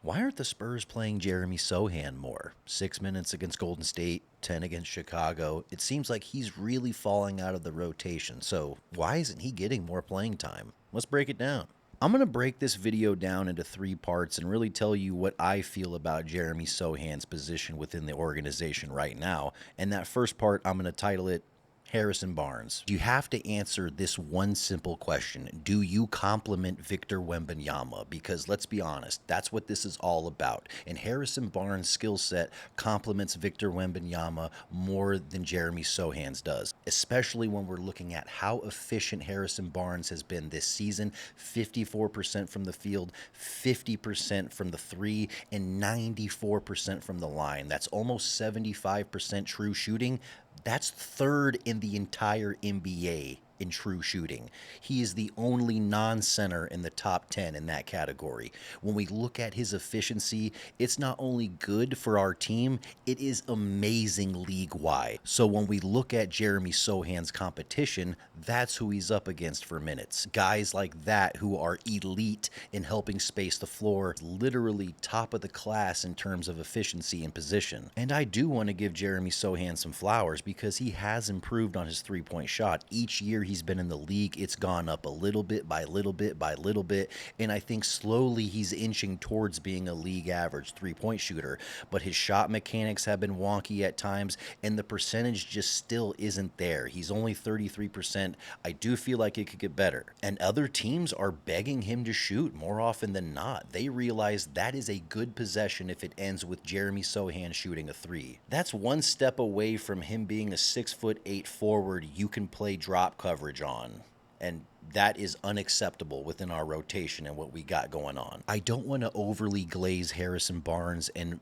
Why aren't the Spurs playing Jeremy Sochan more? 6 minutes against Golden State, 10 against Chicago. It seems like he's really falling out of the rotation. So why isn't he getting more playing time? Let's break it down. I'm going to break this video down into 3 parts and really tell you what I feel about Jeremy Sochan's position within the organization right now. And that first part, I'm going to title it Harrison Barnes. You have to answer this one simple question. Do you compliment Victor Wembanyama? Because let's be honest, that's what this is all about. And Harrison Barnes' skill set complements Victor Wembanyama more than Jeremy Sochan's does, especially when we're looking at how efficient Harrison Barnes has been this season. 54% from the field, 50% from the three, and 94% from the line. That's almost 75% true shooting. That's third in the entire NBA in true shooting. He is the only non-center in the top 10 in that category. When we look at his efficiency, it's not only good for our team, it is amazing league-wide. So when we look at Jeremy Sochan's competition, that's who he's up against for minutes. Guys like that who are elite in helping space the floor, literally top of the class in terms of efficiency and position. And I do want to give Jeremy Sochan some flowers because he has improved on his three-point shot. Each year he's been in the league, it's gone up a little bit by little bit by little bit, and I think slowly he's inching towards being a league average three-point shooter. But his shot mechanics have been wonky at times, and the percentage just still isn't there. He's only 33%. I do feel like it could get better. And other teams are begging him to shoot more often than not. They realize that is a good possession if it ends with Jeremy Sochan shooting a three. That's one step away from him being a 6'8" forward you can play drop coverage on. And that is unacceptable within our rotation and what we got going on. I don't want to overly glaze Harrison Barnes and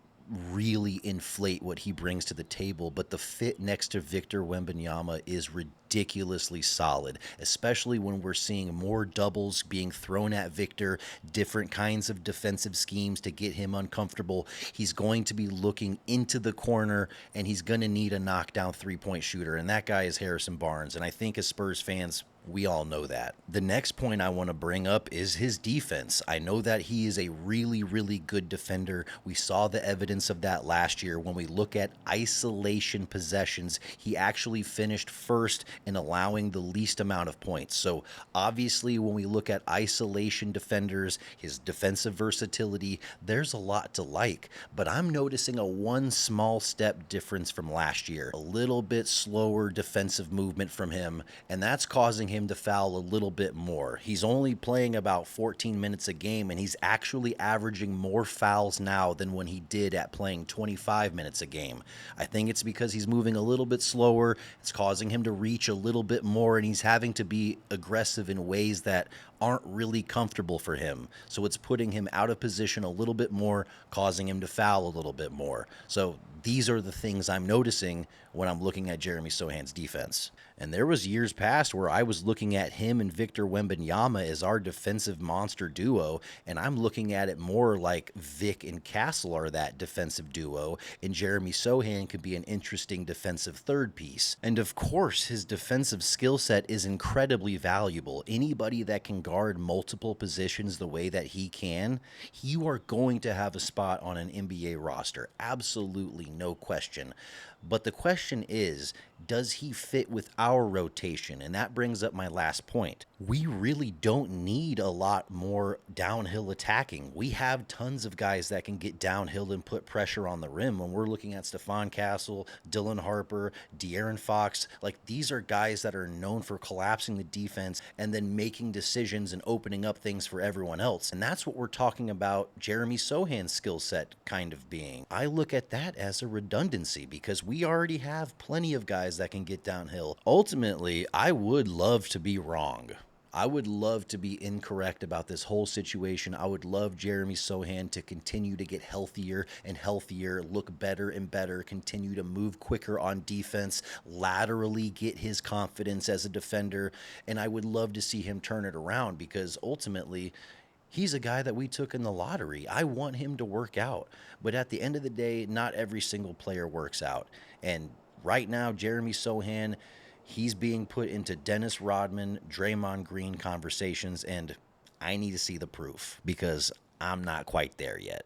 really inflate what he brings to the table, but the fit next to Victor Wembanyama is ridiculously solid, especially when we're seeing more doubles being thrown at Victor, different kinds of defensive schemes to get him uncomfortable. He's going to be looking into the corner, and he's going to need a knockdown three-point shooter, and that guy is Harrison Barnes, and I think as Spurs fans, we all know that. The next point I want to bring up is his defense. I know that he is a really, really good defender. We saw the evidence of that last year. When we look at isolation possessions, he actually finished first in allowing the least amount of points. So obviously, when we look at isolation defenders, his defensive versatility, there's a lot to like. But I'm noticing a one small step difference from last year. A little bit slower defensive movement from him, and that's causing him to foul a little bit more. He's only playing about 14 minutes a game, and he's actually averaging more fouls now than when he did at playing 25 minutes a game. I think it's because he's moving a little bit slower. It's causing him to reach a little bit more, and he's having to be aggressive in ways that aren't really comfortable for him. So it's putting him out of position a little bit more, causing him to foul a little bit more. So these are the things I'm noticing when I'm looking at Jeremy Sochan's defense. And there was years past where I was looking at him and Victor Wembanyama as our defensive monster duo, and I'm looking at it more like Vic and Castle are that defensive duo, and Jeremy Sochan could be an interesting defensive third piece. And of course, his defensive skill set is incredibly valuable. Anybody that can guard multiple positions the way that he can, you are going to have a spot on an NBA roster. Absolutely, no question. But the question is, does he fit with our rotation? And that brings up my last point. We really don't need a lot more downhill attacking. We have tons of guys that can get downhill and put pressure on the rim. When we're looking at Stephon Castle, Dylan Harper, De'Aaron Fox, like these are guys that are known for collapsing the defense and then making decisions and opening up things for everyone else. And that's what we're talking about Jeremy Sochan's skill set kind of being. I look at that as a redundancy because we already have plenty of guys that can get downhill. Ultimately, I would love to be wrong. I would love to be incorrect about this whole situation. I would love Jeremy Sochan to continue to get healthier and healthier, look better and better, continue to move quicker on defense, laterally get his confidence as a defender, and I would love to see him turn it around because ultimately, he's a guy that we took in the lottery. I want him to work out. But at the end of the day, not every single player works out. And right now, Jeremy Sochan, he's being put into Dennis Rodman, Draymond Green conversations, and I need to see the proof because I'm not quite there yet.